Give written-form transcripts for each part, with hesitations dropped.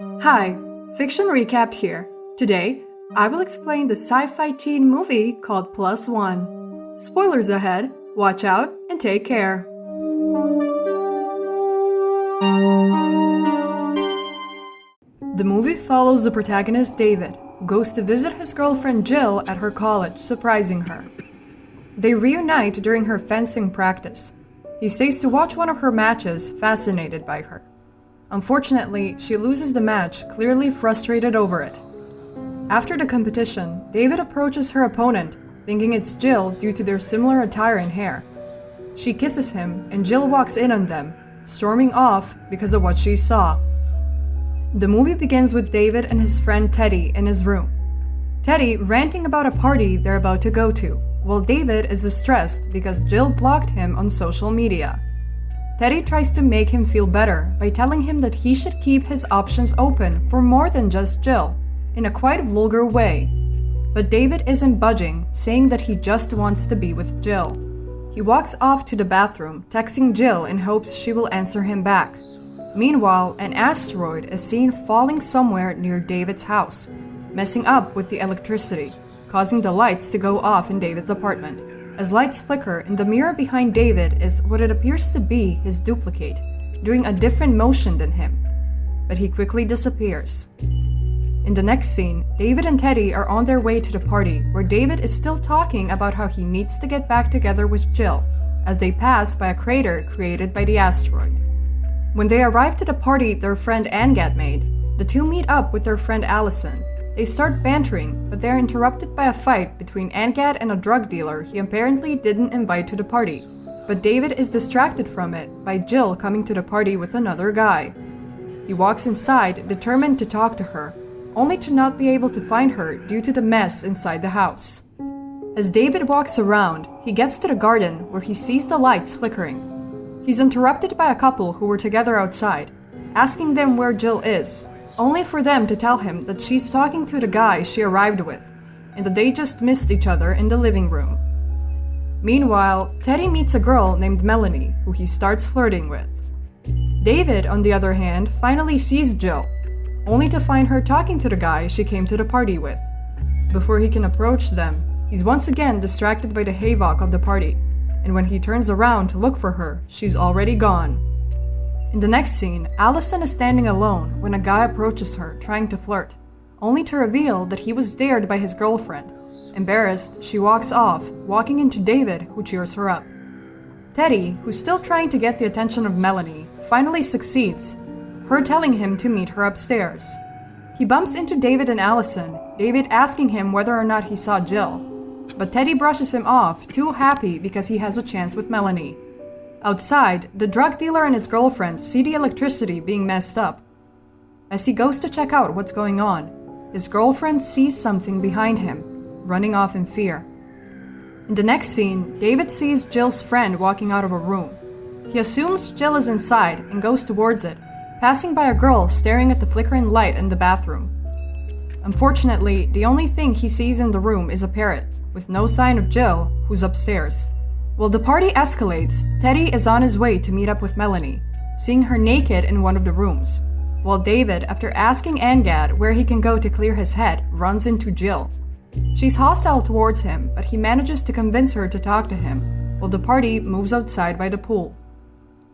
Hi, Fiction Recapped here. Today, I will explain the sci-fi teen movie called Plus One. Spoilers ahead, watch out and take care. The movie follows the protagonist David, who goes to visit his girlfriend Jill at her college, surprising her. They reunite during her fencing practice. He stays to watch one of her matches, fascinated by her. Unfortunately, she loses the match, clearly frustrated over it. After the competition, David approaches her opponent, thinking it's Jill due to their similar attire and hair. She kisses him, and Jill walks in on them, storming off because of what she saw. The movie begins with David and his friend Teddy in his room. Teddy ranting about a party they're about to go to, while David is distressed because Jill blocked him on social media. Teddy tries to make him feel better by telling him that he should keep his options open for more than just Jill, in a quite vulgar way. But David isn't budging, saying that he just wants to be with Jill. He walks off to the bathroom, texting Jill in hopes she will answer him back. Meanwhile, an asteroid is seen falling somewhere near David's house, messing up with the electricity, causing the lights to go off in David's apartment. As lights flicker, in the mirror behind David is what it appears to be his duplicate, doing a different motion than him. But he quickly disappears. In the next scene, David and Teddy are on their way to the party, where David is still talking about how he needs to get back together with Jill, as they pass by a crater created by the asteroid. When they arrive to the party their friend Angat made, the two meet up with their friend Allison. They start bantering, but they are interrupted by a fight between Angat and a drug dealer he apparently didn't invite to the party. But David is distracted from it by Jill coming to the party with another guy. He walks inside, determined to talk to her, only to not be able to find her due to the mess inside the house. As David walks around, he gets to the garden where he sees the lights flickering. He's interrupted by a couple who were together outside, asking them where Jill is, only for them to tell him that she's talking to the guy she arrived with, and that they just missed each other in the living room. Meanwhile, Teddy meets a girl named Melanie, who he starts flirting with. David, on the other hand, finally sees Jill, only to find her talking to the guy she came to the party with. Before he can approach them, he's once again distracted by the havoc of the party, and when he turns around to look for her, she's already gone. In the next scene, Allison is standing alone when a guy approaches her, trying to flirt, only to reveal that he was dared by his girlfriend. Embarrassed, she walks off, walking into David, who cheers her up. Teddy, who's still trying to get the attention of Melanie, finally succeeds, her telling him to meet her upstairs. He bumps into David and Allison, David asking him whether or not he saw Jill. But Teddy brushes him off, too happy because he has a chance with Melanie. Outside, the drug dealer and his girlfriend see the electricity being messed up. As he goes to check out what's going on, his girlfriend sees something behind him, running off in fear. In the next scene, David sees Jill's friend walking out of a room. He assumes Jill is inside and goes towards it, passing by a girl staring at the flickering light in the bathroom. Unfortunately, the only thing he sees in the room is a parrot, with no sign of Jill, who's upstairs. While the party escalates, Teddy is on his way to meet up with Melanie, seeing her naked in one of the rooms, while David, after asking Angat where he can go to clear his head, runs into Jill. She's hostile towards him, but he manages to convince her to talk to him, while the party moves outside by the pool.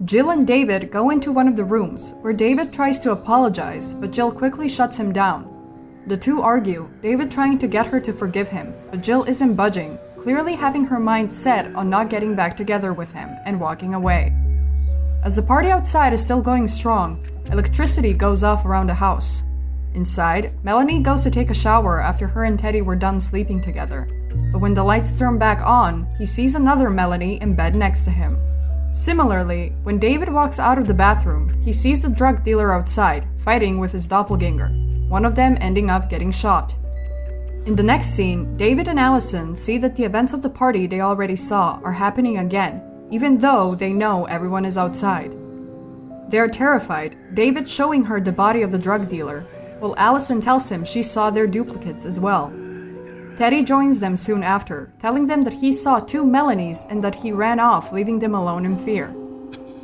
Jill and David go into one of the rooms, where David tries to apologize, but Jill quickly shuts him down. The two argue, David trying to get her to forgive him, but Jill isn't budging, clearly having her mind set on not getting back together with him and walking away. As the party outside is still going strong, electricity goes off around the house. Inside, Melanie goes to take a shower after her and Teddy were done sleeping together. But when the lights turn back on, he sees another Melanie in bed next to him. Similarly, when David walks out of the bathroom, he sees the drug dealer outside, fighting with his doppelganger, one of them ending up getting shot. In the next scene, David and Allison see that the events of the party they already saw are happening again, even though they know everyone is outside. They are terrified, David showing her the body of the drug dealer, while Allison tells him she saw their duplicates as well. Teddy joins them soon after, telling them that he saw two Melanies and that he ran off, leaving them alone in fear.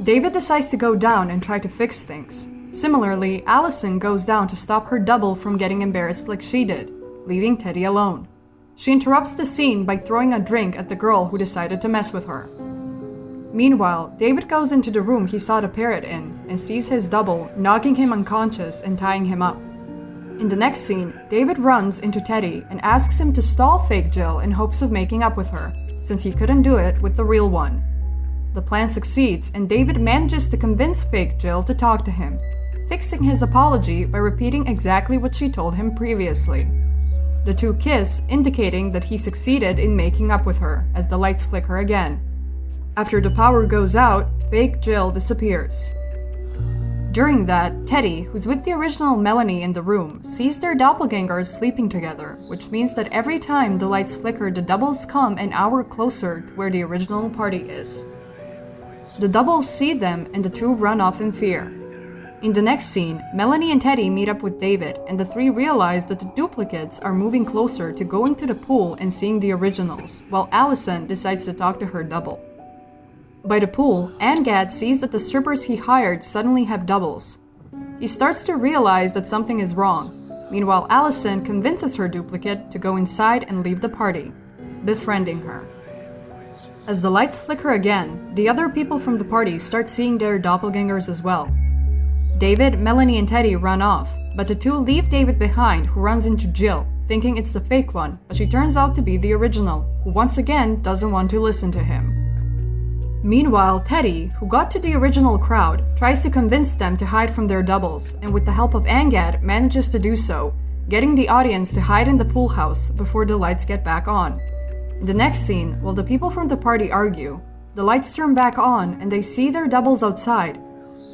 David decides to go down and try to fix things, Similarly, Allison goes down to stop her double from getting embarrassed like she did, leaving Teddy alone. She interrupts the scene by throwing a drink at the girl who decided to mess with her. Meanwhile, David goes into the room he saw the parrot in and sees his double, knocking him unconscious and tying him up. In the next scene, David runs into Teddy and asks him to stall fake Jill in hopes of making up with her, since he couldn't do it with the real one. The plan succeeds, and David manages to convince fake Jill to talk to him, fixing his apology by repeating exactly what she told him previously. The two kiss, indicating that he succeeded in making up with her, as the lights flicker again. After the power goes out, fake Jill disappears. During that, Teddy, who's with the original Melanie in the room, sees their doppelgangers sleeping together, which means that every time the lights flicker, the doubles come an hour closer to where the original party is. The doubles see them and the two run off in fear. In the next scene, Melanie and Teddy meet up with David, and the three realize that the duplicates are moving closer to going to the pool and seeing the originals, while Allison decides to talk to her double. By the pool, Angad sees that the strippers he hired suddenly have doubles. He starts to realize that something is wrong. Meanwhile, Allison convinces her duplicate to go inside and leave the party, befriending her. As the lights flicker again, the other people from the party start seeing their doppelgangers as well. David, Melanie, and Teddy run off, but the two leave David behind, who runs into Jill, thinking it's the fake one, but she turns out to be the original, who once again doesn't want to listen to him. Meanwhile, Teddy, who got to the original crowd, tries to convince them to hide from their doubles, and with the help of Angad, manages to do so, getting the audience to hide in the pool house before the lights get back on. In the next scene, while the people from the party argue, the lights turn back on and they see their doubles outside,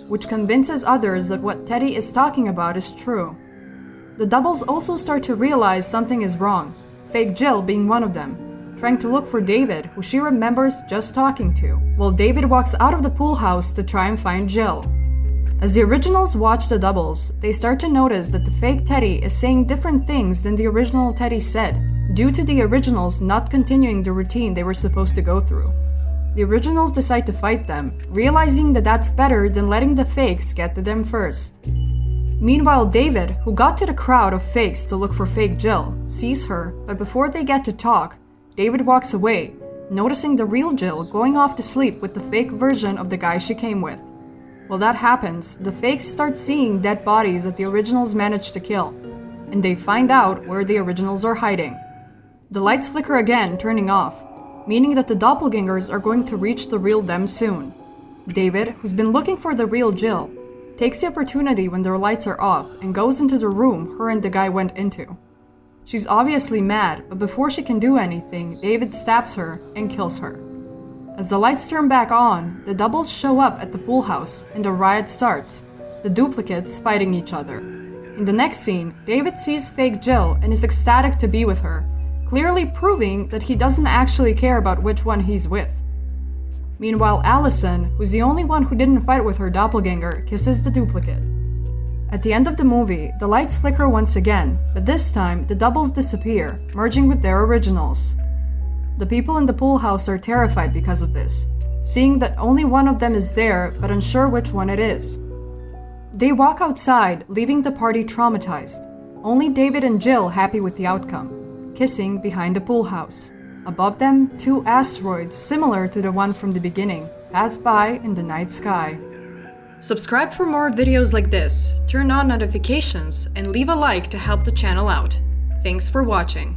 which convinces others that what Teddy is talking about is true. The doubles also start to realize something is wrong, fake Jill being one of them, trying to look for David, who she remembers just talking to, while David walks out of the pool house to try and find Jill. As the originals watch the doubles, they start to notice that the fake Teddy is saying different things than the original Teddy said, due to the originals not continuing the routine they were supposed to go through. The originals decide to fight them, realizing that that's better than letting the fakes get to them first. Meanwhile, David, who got to the crowd of fakes to look for fake Jill, sees her, but before they get to talk, David walks away, noticing the real Jill going off to sleep with the fake version of the guy she came with. While that happens, the fakes start seeing dead bodies that the originals managed to kill, and they find out where the originals are hiding. The lights flicker again, turning off, meaning that the doppelgangers are going to reach the real them soon. David, who's been looking for the real Jill, takes the opportunity when their lights are off and goes into the room her and the guy went into. She's obviously mad, but before she can do anything, David stabs her and kills her. As the lights turn back on, the doubles show up at the pool house and a riot starts, the duplicates fighting each other. In the next scene, David sees fake Jill and is ecstatic to be with her, clearly proving that he doesn't actually care about which one he's with. Meanwhile, Allison, who's the only one who didn't fight with her doppelganger, kisses the duplicate. At the end of the movie, the lights flicker once again, but this time the doubles disappear, merging with their originals. The people in the pool house are terrified because of this, seeing that only one of them is there but unsure which one it is. They walk outside, leaving the party traumatized, only David and Jill happy with the outcome, kissing behind the pool house. Above them, two asteroids similar to the one from the beginning pass by in the night sky. Subscribe for more videos like this, turn on notifications, and leave a like to help the channel out. Thanks for watching.